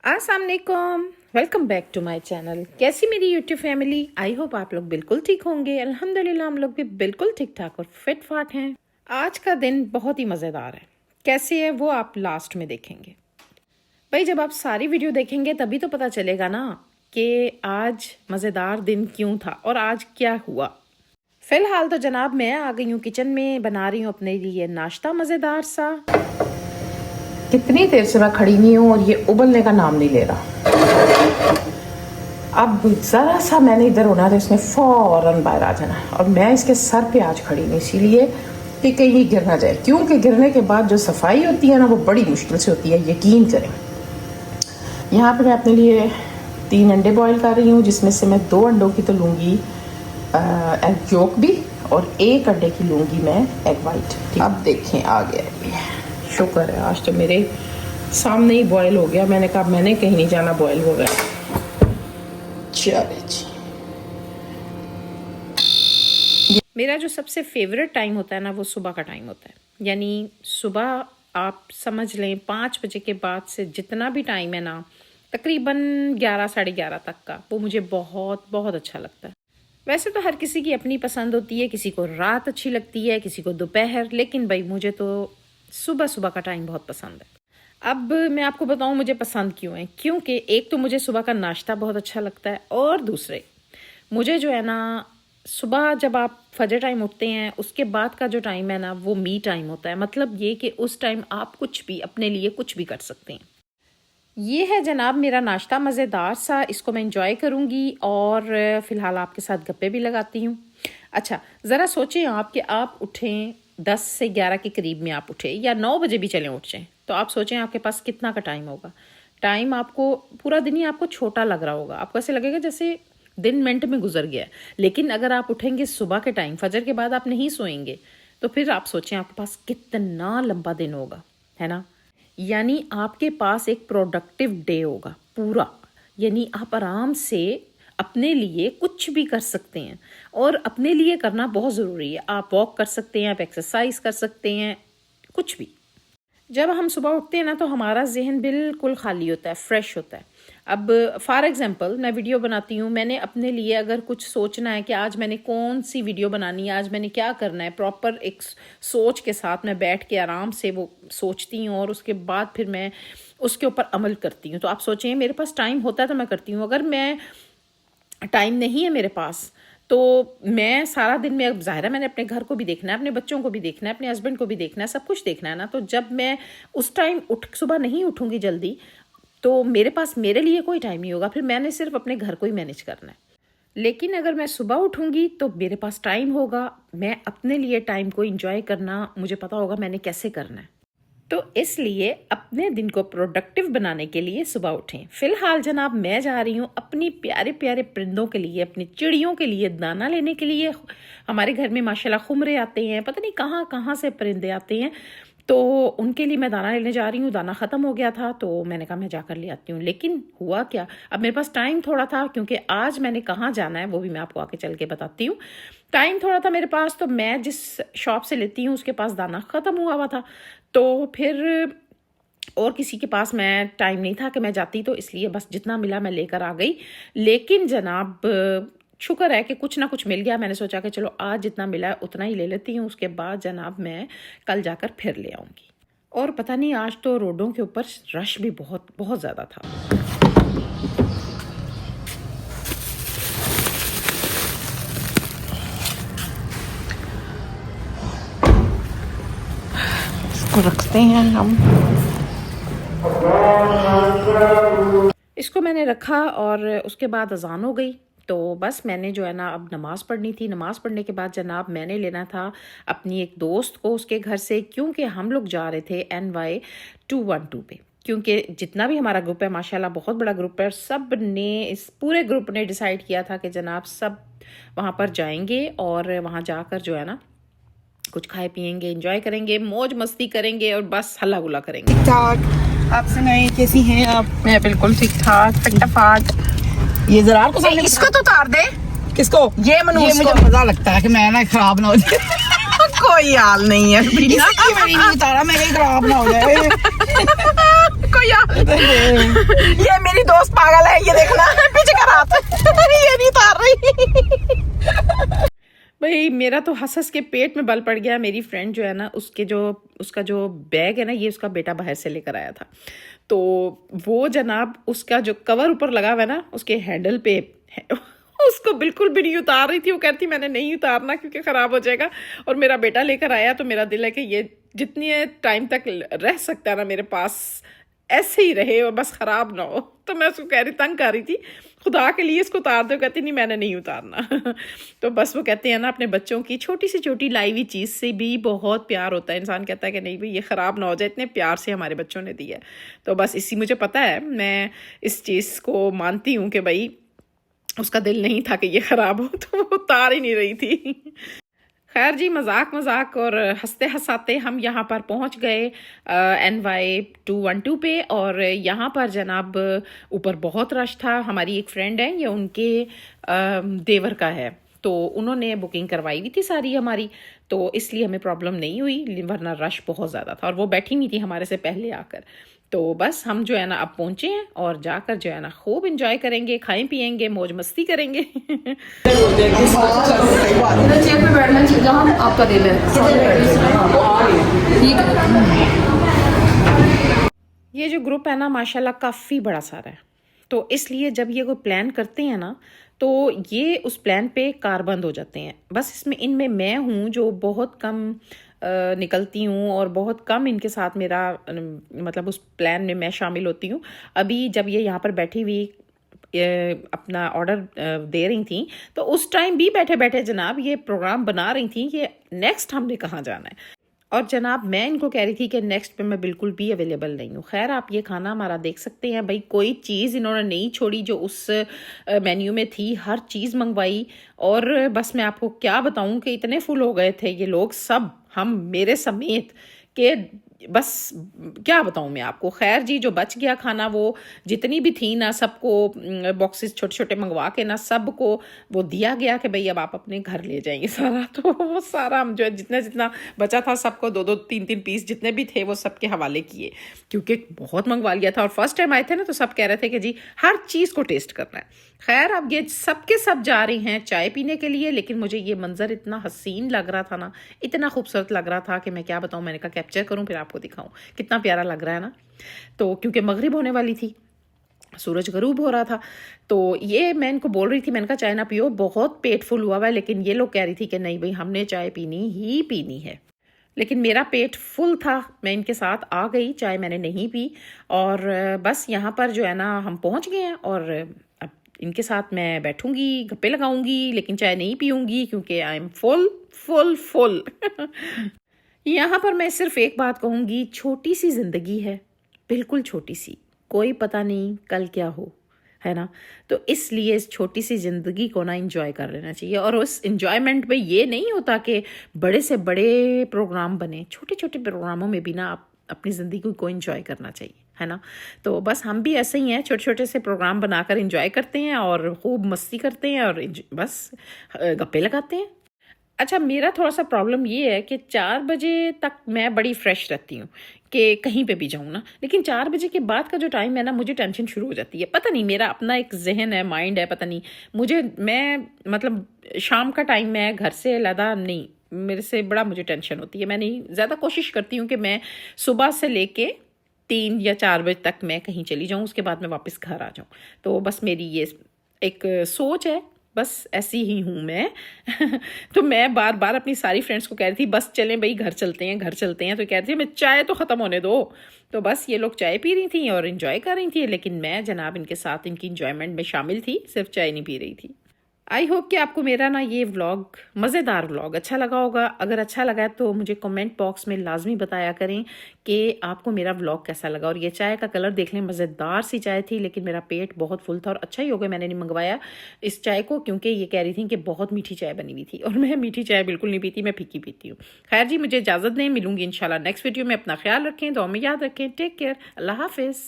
अस्सलाम वालेकुम, welcome back to my channel. कैसी मेरी यूट्यूब फैमिली? आई होप आप लोग बिल्कुल ठीक होंगे। अल्हम्दुलिल्लाह हम लोग भी बिल्कुल ठीक ठाक और फिट फाट हैं। आज का दिन बहुत ही मज़ेदार है। कैसे है वो आप लास्ट में देखेंगे। भाई जब आप सारी वीडियो देखेंगे तभी तो पता चलेगा ना कि आज मज़ेदार दिन क्यों था और आज क्या हुआ। फ़िलहाल तो जनाब मैं आ गई हूँ किचन में, बना रही हूँ अपने लिए नाश्ता मज़ेदार सा। कितनी देर से मैं खड़ी हुई हूँ और ये उबलने का नाम नहीं ले रहा। अब ज़रा सा मैंने इधर होना था, इसमें फ़ौरन बाहर आ जाना और मैं इसके सर पे आज खड़ी हूँ इसीलिए कि कहीं गिर ना जाए, क्योंकि गिरने के बाद जो सफाई होती है ना वो बड़ी मुश्किल से होती है, यकीन करें। यहाँ पे मैं अपने लिए 3 अंडे बॉईल कर रही हूँ, जिसमें से मैं 2 अंडों की तो लूँगी एग योक भी और 1 अंडे की लूँगी मैं एग वाइट। अब देखें आ गया है, शुक्र है आज तो मेरे सामने ही बॉयल हो गया। मैंने कहा मैंने कहीं नहीं जाना, बॉयल हो गया। चले जी, मेरा जो सबसे फेवरेट टाइम होता है ना वो सुबह का टाइम होता है। यानी सुबह आप समझ लें 5 बजे के बाद से जितना भी टाइम है ना, तकरीबन 11 साढ़े 11 तक का, वो मुझे बहुत बहुत अच्छा लगता है। वैसे तो हर किसी की अपनी पसंद होती है, किसी को रात अच्छी लगती है, किसी को दोपहर, लेकिन भाई मुझे तो सुबह सुबह का टाइम बहुत पसंद है। अब मैं आपको बताऊं मुझे पसंद क्यों है। क्योंकि एक तो मुझे सुबह का नाश्ता बहुत अच्छा लगता है और दूसरे मुझे जो है ना सुबह जब आप फजर टाइम उठते हैं उसके बाद का जो टाइम है ना वो मी टाइम होता है। मतलब ये कि उस टाइम आप कुछ भी अपने लिए कुछ भी कर सकते हैं। ये है जनाब मेरा नाश्ता मज़ेदार सा, इसको मैं इंजॉय करूँगी और फ़िलहाल आपके साथ गप्पे भी लगाती हूँ। अच्छा ज़रा सोचें आप कि आप उठें 10 से 11 के करीब में आप उठे या 9 बजे भी चलें उठ जाएँ, तो आप सोचें आपके पास कितना का टाइम होगा। टाइम आपको पूरा दिन ही आपको छोटा लग रहा होगा, आपको ऐसे लगेगा जैसे दिन मिनट में गुजर गया है। लेकिन अगर आप उठेंगे सुबह के टाइम, फजर के बाद आप नहीं सोएंगे, तो फिर आप सोचें आपके पास कितना लंबा दिन होगा, है ना। यानी आपके पास एक प्रोडक्टिव डे होगा पूरा। यानी आप आराम से अपने लिए कुछ भी कर सकते हैं और अपने लिए करना बहुत ज़रूरी है। आप वॉक कर सकते हैं, आप एक्सरसाइज कर सकते हैं, कुछ भी। जब हम सुबह उठते हैं ना तो हमारा जहन बिल्कुल खाली होता है, फ्रेश होता है। अब फॉर एग्जांपल मैं वीडियो बनाती हूँ, मैंने अपने लिए अगर कुछ सोचना है कि आज मैंने कौन सी वीडियो बनानी है, आज मैंने क्या करना है, प्रॉपर एक सोच के साथ मैं बैठ के आराम से वो सोचती हूँ और उसके बाद फिर मैं उसके ऊपर अमल करती हूँ। तो आप सोचें मेरे पास टाइम होता है तो मैं करती हूँ, अगर मैं टाइम नहीं है मेरे पास तो मैं सारा दिन में, अब ज़ाहिर है मैंने अपने घर को भी देखना है, अपने बच्चों को भी देखना है, अपने हस्बैंड को भी देखना है, सब कुछ देखना है ना। तो जब मैं उस टाइम सुबह नहीं उठूँगी जल्दी तो मेरे पास मेरे लिए कोई टाइम नहीं होगा, फिर मैंने सिर्फ अपने घर को ही मैनेज करना है। लेकिन अगर मैं सुबह उठूँगी तो मेरे पास टाइम होगा, मैं अपने लिए टाइम को इंजॉय करना मुझे पता होगा मैंने कैसे करना है। तो इसलिए अपने दिन को प्रोडक्टिव बनाने के लिए सुबह उठें। फ़िलहाल जनाब मैं जा रही हूँ अपनी प्यारे प्यारे परिंदों के लिए, अपनी चिड़ियों के लिए दाना लेने के लिए। हमारे घर में माशाल्लाह खुमरे आते हैं, पता नहीं कहाँ कहाँ से परिंदे आते हैं, तो उनके लिए मैं दाना लेने जा रही हूँ। दाना ख़त्म हो गया था तो मैंने कहा मैं जाकर ले आती हूँ। लेकिन हुआ क्या, अब मेरे पास टाइम थोड़ा था, क्योंकि आज मैंने कहाँ जाना है वो भी मैं आपको आके चल के बताती हूँ। टाइम थोड़ा था मेरे पास, तो मैं जिस शॉप से लेती हूँ उसके पास दाना ख़त्म हुआ था, तो फिर और किसी के पास मैं टाइम नहीं था कि मैं जाती, तो इसलिए बस जितना मिला मैं लेकर आ गई। लेकिन जनाब शुक्र है कि कुछ ना कुछ मिल गया। मैंने सोचा कि चलो आज जितना मिला है उतना ही ले लेती हूँ, उसके बाद जनाब मैं कल जाकर फिर ले आऊँगी। और पता नहीं आज तो रोडों के ऊपर रश भी बहुत बहुत ज़्यादा था। इसको रखते हैं हम, इसको मैंने रखा और उसके बाद अजान हो गई। तो बस मैंने जो है ना अब नमाज़ पढ़नी थी। नमाज़ पढ़ने के बाद जनाब मैंने लेना था अपनी एक दोस्त को उसके घर से, क्योंकि हम लोग जा रहे थे NY 212 पे। क्योंकि जितना भी हमारा ग्रुप है माशाल्लाह बहुत बड़ा ग्रुप है, सब ने, इस पूरे ग्रुप ने डिसाइड किया था कि जनाब सब वहाँ पर जाएंगे और वहाँ जाकर जो है ना कुछ खाए पिएंगे, एंजॉय करेंगे, मौज मस्ती करेंगे और बस हल्ला गुल्ला करेंगे। ठीक ठाक, आप सुनाइए कैसी हैं आप? मैं बिल्कुल ठीक ठाक फटाफट। ये जरा को सामने इसको तो उतार दे। किसको? ये मुझे मजा लगता है कि मैं ना खराब ना हो जाए। कोई हाल नहीं है, उतारा मैं कहीं खराब ना हो जाए। कोई हाल नहीं। ये दोस्त पागल है, ये देखना पीछे का हाथ ये नहीं उतार रही। भाई मेरा तो हंस हंस के पेट में बल पड़ गया। मेरी फ्रेंड जो है ना, उसका जो बैग है ना, ये उसका बेटा बाहर से लेकर आया था। तो वो जनाब उसका जो कवर ऊपर लगा हुआ है ना, उसके हैंडल पे उसको बिल्कुल भी नहीं उतार रही थी। वो कहती मैंने नहीं उतारना क्योंकि ख़राब हो जाएगा। और मेरा बेटा लेकर आया तो मेरा दिल है कि ये जितनी टाइम तक रह सकता है ना मेरे पास, ऐसे ही रहे और बस ख़राब ना हो। तो मैं उसको कह रही, तंग कर रही थी, खुदा के लिए इसको उतार दो। कहती नहीं मैंने नहीं उतारना। तो बस वो कहते हैं ना, अपने बच्चों की छोटी से छोटी लाई हुई चीज़ से भी बहुत प्यार होता है। इंसान कहता है कि नहीं भाई ये ख़राब ना हो जाए, इतने प्यार से हमारे बच्चों ने दिया है। तो बस इसी, मुझे पता है, मैं इस चीज़ को मानती हूँ कि भाई उसका दिल नहीं था कि ये ख़राब हो, तो वो उतार ही नहीं रही थी। खैर जी, मजाक मजाक और हंसते हंसाते हम यहाँ पर पहुँच गए NY212 पे। और यहाँ पर जनाब ऊपर बहुत रश था। हमारी एक फ्रेंड है, ये उनके देवर का है, तो उन्होंने बुकिंग करवाई हुई थी सारी हमारी, तो इसलिए हमें प्रॉब्लम नहीं हुई, वरना रश बहुत ज़्यादा था और वो बैठी हुई थी हमारे से पहले आकर। तो बस हम जो है ना अब पहुँचे हैं और जाकर जो है ना खूब इंजॉय करेंगे, खाएं पिएंगे, मौज मस्ती करेंगे। चेयर पे बैठना चाहिए, हम आपका दिल है। ठीक है। ये जो ग्रुप है ना माशाल्लाह काफ़ी बड़ा सारा है, तो इसलिए जब ये कोई प्लान करते हैं ना, तो ये उस प्लान पे कारबंद हो जाते हैं। बस इसमें इनमें मैं हूँ जो बहुत कम निकलती हूँ और बहुत कम इनके साथ मेरा मतलब उस प्लान में मैं शामिल होती हूँ। अभी जब ये यहाँ पर बैठी हुई अपना ऑर्डर दे रही थी, तो उस टाइम भी बैठे बैठे जनाब ये प्रोग्राम बना रही थी कि नेक्स्ट हमने कहाँ जाना है। और जनाब मैं इनको कह रही थी कि नेक्स्ट पे मैं बिल्कुल भी अवेलेबल नहीं हूँ। खैर आप ये खाना हमारा देख सकते हैं भाई, कोई चीज़ इन्होंने नहीं छोड़ी जो उस मेन्यू में थी, हर चीज़ मंगवाई। और बस मैं आपको क्या बताऊँ कि इतने फुल हो गए थे ये लोग सब, हम मेरे समेत, के बस क्या बताऊँ मैं आपको। खैर जी, जो बच गया खाना वो जितनी भी थी ना, सबको बॉक्सेस छोटे छोटे मंगवा के ना सबको वो दिया गया कि भाई अब आप अपने घर ले जाएंगे सारा। तो वो सारा हम जो है जितना जितना बचा था सबको 2-2 3-3 पीस जितने भी थे वो सबके हवाले किए, क्योंकि बहुत मंगवा लिया था और फर्स्ट टाइम आए थे ना, तो सब कह रहे थे कि जी हर चीज़ को टेस्ट करना है। खैर अब ये सबके सब जा रही हैं चाय पीने के लिए, लेकिन मुझे ये मंजर इतना हसीन लग रहा था ना, इतना खूबसूरत लग रहा था कि मैं क्या बताऊँ। मैंने कहा कैप्चर करूँ फिर आपको दिखाऊं, कितना प्यारा लग रहा है ना। तो क्योंकि मगरिब होने वाली थी, सूरज गरूब हो रहा था, तो ये मैं इनको बोल रही थी, मैंने कहा चाय ना पियो, बहुत पेट फुल हुआ हुआ है। लेकिन ये लोग कह रही थी कि नहीं भाई हमने चाय पीनी ही पीनी है। लेकिन मेरा पेट फुल था, मैं इनके साथ आ गई, चाय मैंने नहीं पी। और बस यहाँ पर जो है ना हम पहुँच गए हैं और अब इनके साथ मैं बैठूंगी, गप्पे लगाऊंगी, लेकिन चाय नहीं पीऊंगी क्योंकि I am full full full. यहाँ पर मैं सिर्फ एक बात कहूँगी, छोटी सी ज़िंदगी है, बिल्कुल छोटी सी, कोई पता नहीं कल क्या हो, है ना। तो इसलिए इस छोटी सी ज़िंदगी को ना एंजॉय कर लेना चाहिए। और उस एंजॉयमेंट में ये नहीं होता कि बड़े से बड़े प्रोग्राम बने, छोटे छोटे प्रोग्रामों में भी ना आप अपनी ज़िंदगी को एंजॉय करना चाहिए, है ना। तो बस हम भी ऐसे ही हैं, छोटे छोटे से प्रोग्राम बनाकर एंजॉय करते हैं और खूब मस्ती करते हैं और बस गप्पे लगाते हैं। अच्छा, मेरा थोड़ा सा प्रॉब्लम ये है कि 4 बजे तक मैं बड़ी फ्रेश रहती हूँ कि कहीं पे भी जाऊँ ना, लेकिन 4 बजे के बाद का जो टाइम है ना, मुझे टेंशन शुरू हो जाती है। पता नहीं, मेरा अपना एक जहन है, माइंड है, पता नहीं मैं मतलब शाम का टाइम मैं घर से अलग नहीं, मेरे से बड़ा मुझे टेंशन होती है। मैं नहीं ज़्यादा कोशिश करती हूँ कि मैं सुबह से लेके 3 या 4 बजे तक मैं कहीं चली जाऊँ, उसके बाद मैं वापस घर आ जाऊँ। तो बस मेरी ये एक सोच है, बस ऐसी ही हूँ मैं। तो मैं बार बार अपनी सारी फ्रेंड्स को कह रही थी बस चलें भाई, घर चलते हैं घर चलते हैं। तो कह रही थी मैं चाय तो ख़त्म होने दो। तो बस ये लोग चाय पी रही थी और इन्जॉय कर रही थी, लेकिन मैं जनाब इनके साथ इनकी इन्जॉयमेंट में शामिल थी, सिर्फ चाय नहीं पी रही थी। आई होप कि आपको मेरा ना ये व्लॉग, मज़ेदार व्लॉग अच्छा लगा होगा। अगर अच्छा लगा है तो मुझे कमेंट बॉक्स में लाजमी बताया करें कि आपको मेरा व्लॉग कैसा लगा। और ये चाय का कलर देख लें, मज़ेदार सी चाय थी, लेकिन मेरा पेट बहुत फुल था और अच्छा ही हो गया मैंने नहीं मंगवाया इस चाय को, क्योंकि ये कह रही थी कि बहुत मीठी चाय बनी हुई थी और मैं मीठी चाय बिल्कुल नहीं पीती, मैं फीकी पीती हूँ। खैर जी, मुझे इजाज़त दें, मिलूंगी इंशाल्लाह नेक्स्ट वीडियो में। अपना ख्याल रखें, दुआ में याद रखें, टेक केयर, अल्लाह हाफिज़।